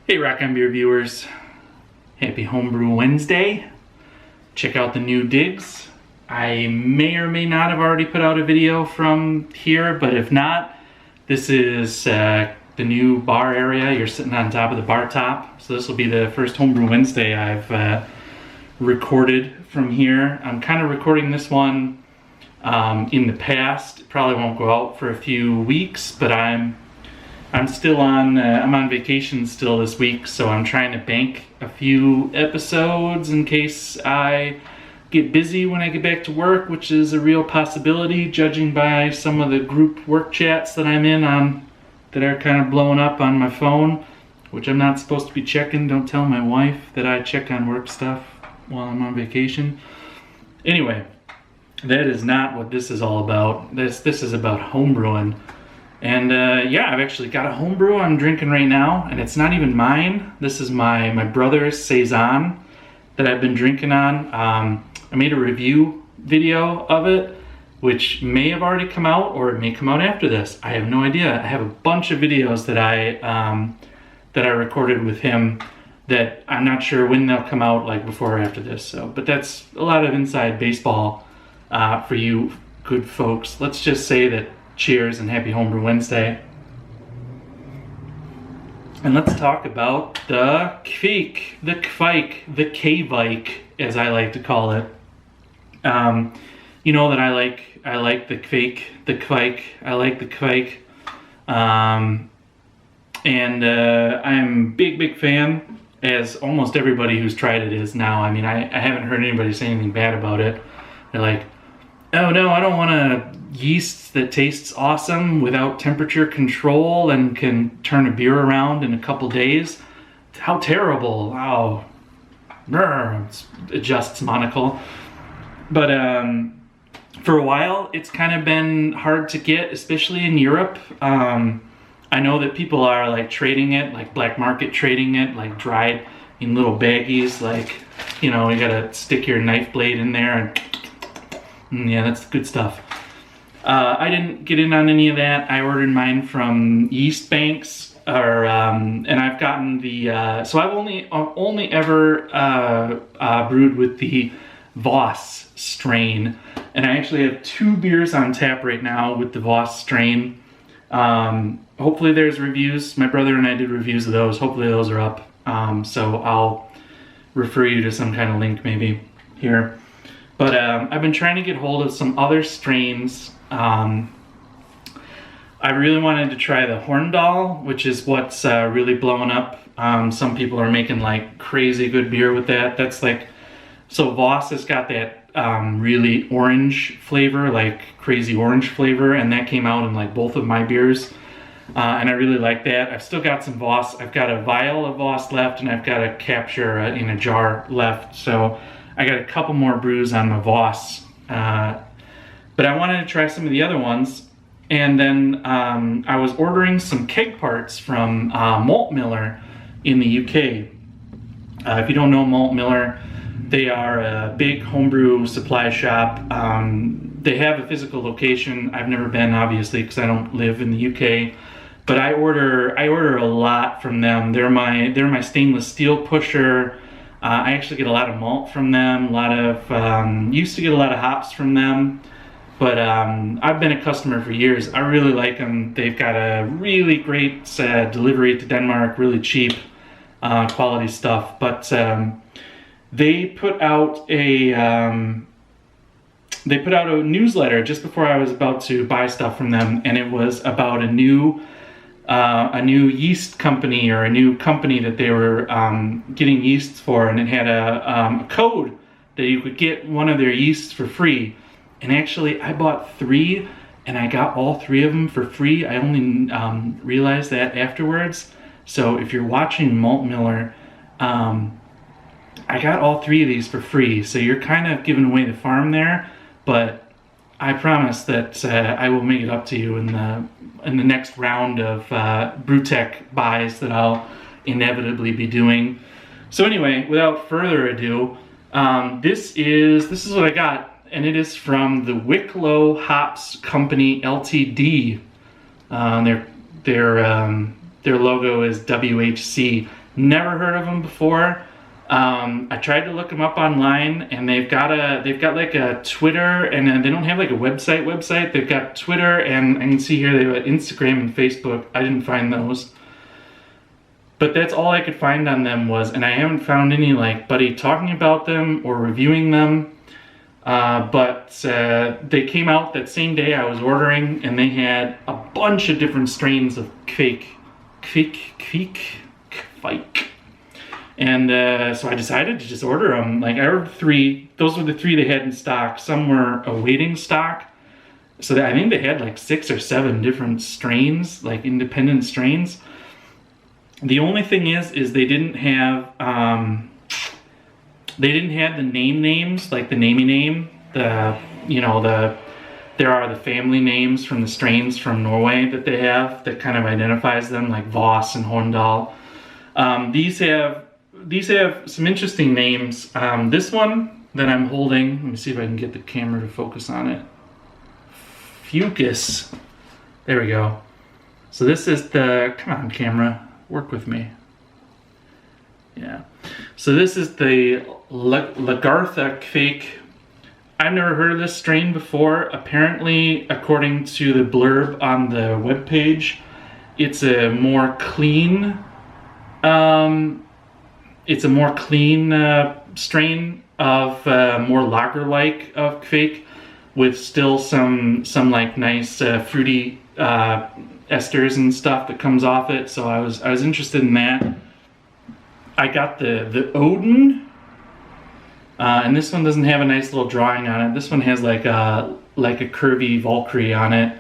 Hey Rock on Beer viewers, happy Homebrew Wednesday. Check out the new digs. I may or may not have already put out a video from here, but if not, this is the new bar area. You're sitting on top of the bar top. So this will be the first Homebrew Wednesday I've recorded from here. I'm kind of recording this one in the past. It probably won't go out for a few weeks, but I'm still on, I'm on vacation still this week, so I'm trying to bank a few episodes in case I get busy when I get back to work, which is a real possibility, judging by some of the group work chats that I'm in on that are kind of blowing up on my phone, which I'm not supposed to be checking. Don't tell my wife that I check on work stuff while I'm on vacation. Anyway, that is not what this is all about. This is about homebrewing. And yeah, I've actually got a homebrew I'm drinking right now, and it's not even mine. This is my brother's Saison that I've been drinking on. I made a review video of it, which may have already come out, or it may come out after this. I have no idea. I have a bunch of videos that I recorded with him that I'm not sure when they'll come out, like before or after this. So, but that's a lot of inside baseball for you good folks. Let's just say that cheers and happy Homebrew Wednesday. And let's talk about the Kveik, the Kveik, as I like to call it. You know that I like the Kveik, I like the Kveik. And I'm a big fan, as almost everybody who's tried it is now. I mean, I haven't heard anybody say anything bad about it. They're like, oh no, I don't want a yeast that tastes awesome without temperature control and can turn a beer around in a couple days. How terrible. Wow. Adjusts monocle. But for a while, it's kind of been hard to get, especially in Europe. I know that people are like trading it, like black market trading it, like dried in little baggies, like, you know, you gotta stick your knife blade in there and yeah, that's good stuff. I didn't get in on any of that. I ordered mine from Yeast Banks, and I've gotten the. So I've only ever brewed with the Voss strain, and I actually have 2 beers on tap right now with the Voss strain. Hopefully there's reviews. My brother and I did reviews of those. Hopefully those are up. So I'll refer you to some kind of link maybe here. But I've been trying to get hold of some other strains. I really wanted to try the Horndal, which is what's really blowing up. Some people are making like crazy good beer with that. That's like, so Voss has got that really orange flavor, like crazy orange flavor, and that came out in like both of my beers. And I really like that. I've still got some Voss. I've got a vial of Voss left, and I've got a capture in a jar left. So I got a couple more brews on the Voss. But I wanted to try some of the other ones. And then I was ordering some keg parts from Malt Miller in the UK. If you don't know Malt Miller, they are a big homebrew supply shop. They have a physical location. I've never been, obviously, because I don't live in the UK. But I order a lot from them. They're my stainless steel pusher. I actually get a lot of malt from them. Used to get a lot of hops from them. But I've been a customer for years. I really like them. They've got a really great delivery to Denmark, really cheap quality stuff. But they put out a newsletter just before I was about to buy stuff from them, and it was about a new yeast company, or a new company that they were getting yeasts for, and it had a code that you could get one of their yeasts for free. And actually, I bought 3, and I got all 3 of them for free. I only realized that afterwards. So if you're watching Malt Miller, I got all 3 of these for free. So you're kind of giving away the farm there, but I promise that I will make it up to you in the next round of Brewtech buys that I'll inevitably be doing. So anyway, without further ado, this is what I got. And it is from the Wicklow Hops Company Ltd. Their logo is WHC. Never heard of them before. I tried to look them up online, and they've got like a Twitter, and then they don't have like a website. They've got Twitter, and I can see here they've got Instagram and Facebook. I didn't find those, but that's all I could find on them and I haven't found anybody talking about them or reviewing them. But they came out that same day I was ordering, and they had a bunch of different strains of Kveik. And so I decided to just order them. Like, I ordered 3. Those were the 3 they had in stock. Some were awaiting stock. So I think they had like 6 or 7 different strains, like independent strains. The only thing is they didn't have the names, like the namey name. There are the family names from the strains from Norway that they have that kind of identifies them, like Voss and Horndal. These have some interesting names. This one that I'm holding, let me see if I can get the camera to focus on it. Fucus. There we go. So this is come on camera, work with me. Yeah. So this is the Lagartha Kveik. I've never heard of this strain before. Apparently, according to the blurb on the webpage, it's a more clean strain of more lager-like of Kveik, with still some like nice fruity esters and stuff that comes off it. So I was interested in that. I got the Odin, and this one doesn't have a nice little drawing on it. This one has like a curvy Valkyrie on it.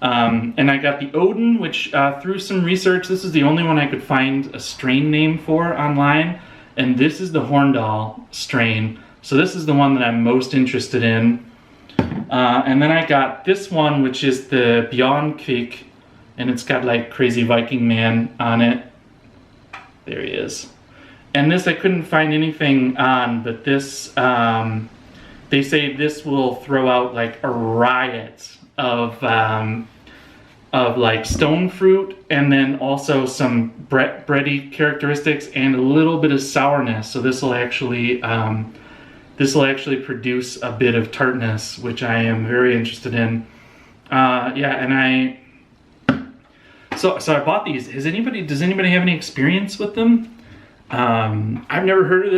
And I got the Odin, which through some research, this is the only one I could find a strain name for online. And this is the Horndal strain. So this is the one that I'm most interested in. And then I got this one, which is the Bjorn Kveik, and it's got like Crazy Viking Man on it. There he is. And this I couldn't find anything on, but this, they say this will throw out like a riot of like stone fruit, and then also some bready characteristics and a little bit of sourness. So this will actually produce a bit of tartness, which I am very interested in. So I bought these. Does anybody have any experience with them? I've never heard of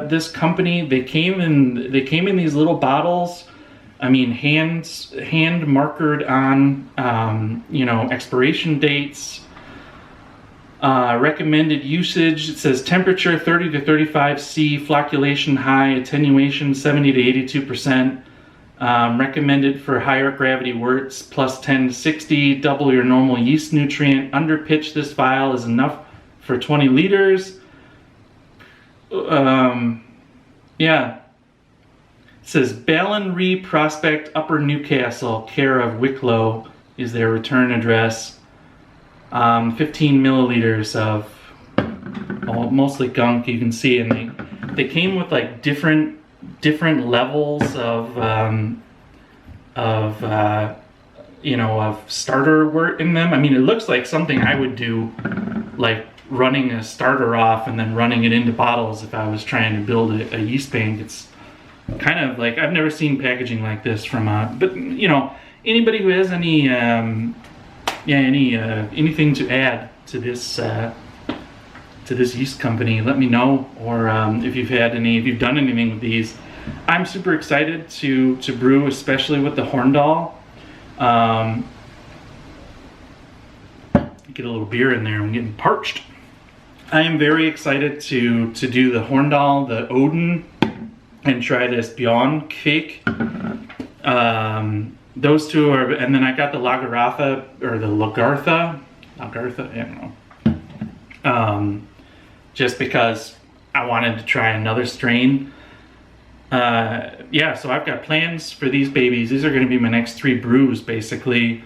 this company. They came in these little bottles. I mean, hand markered on, expiration dates. Recommended usage, it says temperature 30 to 35 C, flocculation high, attenuation 70 to 82%. Recommended for higher gravity worts, plus 10 to 60, double your normal yeast nutrient. Under pitch, this vial is enough for 20 liters. Yeah. It says Ballinree Prospect, Upper Newcastle, care of Wicklow is their return address. 15 milliliters of mostly gunk, you can see, and they came with like different levels of starter wort in them. I mean, it looks like something I would do, like running a starter off and then running it into bottles if I was trying to build a yeast bank. It's kind of like, I've never seen packaging like this from but anybody who has any anything to add to this yeast company, let me know. Or if you've done anything with these. I'm super excited to brew, especially with the Horndal. Get a little beer in there, I'm getting parched. I am very excited to do the Horndal, the Odin, and try this Bjorn Kveik. Those two are, and then I got the Lagartha, or the Lagartha, I don't know. Just because I wanted to try another strain. So I've got plans for these babies. These are going to be my next 3 brews, basically.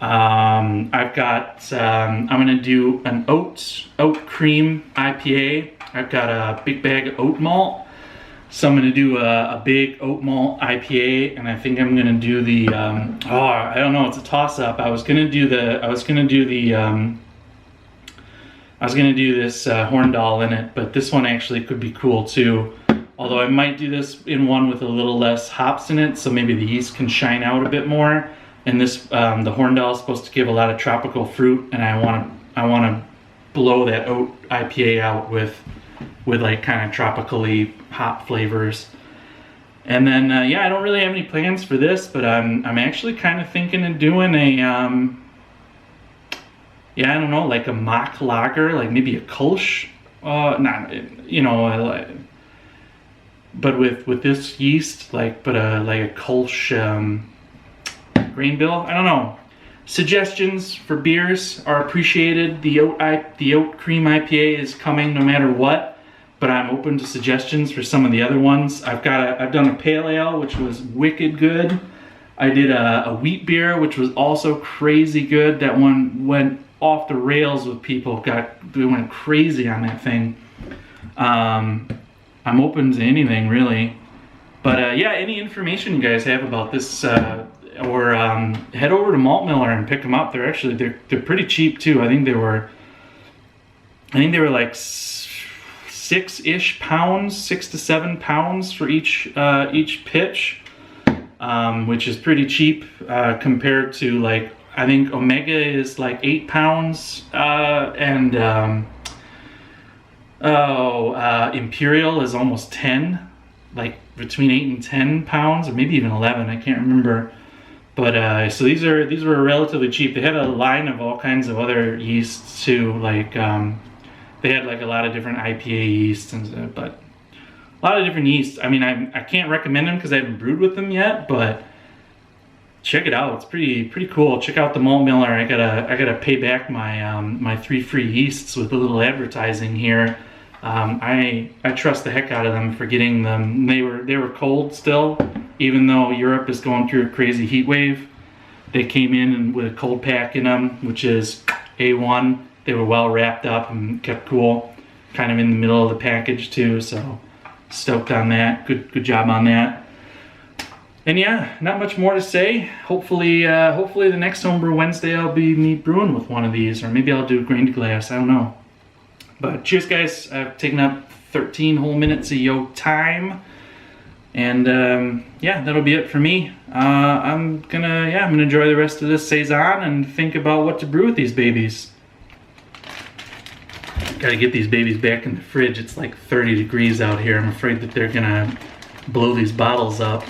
I'm going to do an oat cream IPA. I've got a big bag of oat malt. So I'm going to do a big oat malt IPA, and I think I'm going to do the, I don't know, it's a toss up. I was going to do the I was gonna do this Horndal in it, but this one actually could be cool too. Although I might do this in one with a little less hops in it, so maybe the yeast can shine out a bit more. And this, the Horndal is supposed to give a lot of tropical fruit, and I wanna blow that oat IPA out with like kind of tropically hop flavors. And then yeah, I don't really have any plans for this, but I'm actually kind of thinking of doing a yeah, I don't know, like a mock lager, like maybe a Kolsch, not, you know, but with this yeast, like, but like a Kolsch grain bill. I don't know. Suggestions for beers are appreciated. The oat cream IPA is coming no matter what, but I'm open to suggestions for some of the other ones. I've done a pale ale, which was wicked good. I did a wheat beer, which was also crazy good. That one went off the rails with people. They went crazy on that thing. I'm open to anything really, but yeah, any information you guys have about this, or head over to Malt Miller and pick them up. They're pretty cheap too. I think they were like 6-ish pounds, 6 to 7 pounds for each pitch, which is pretty cheap compared to, like, I think Omega is like 8 pounds, and Imperial is almost 10, like between 8 and 10 pounds, or maybe even 11. I can't remember. But so these were relatively cheap. They had a line of all kinds of other yeasts too, like they had like a lot of different IPA yeasts, and but a lot of different yeasts. I mean, I can't recommend them because I haven't brewed with them yet, but check it out. It's pretty cool. Check out the Malt Miller. I gotta pay back my my 3 free yeasts with a little advertising here. I trust the heck out of them for getting them. They were cold still, even though Europe is going through a crazy heat wave. They came in with a cold pack in them, which is A1. They were well wrapped up and kept cool, kind of in the middle of the package too. So stoked on that. Good job on that. And yeah, not much more to say. Hopefully the next Homebrew Wednesday I'll be me brewing with one of these, or maybe I'll do grain to glass. I don't know. But cheers, guys. I've taken up 13 whole minutes of your time, and yeah, that'll be it for me. I'm gonna enjoy the rest of this saison and think about what to brew with these babies. Gotta get these babies back in the fridge. It's like 30 degrees out here. I'm afraid that they're gonna blow these bottles up.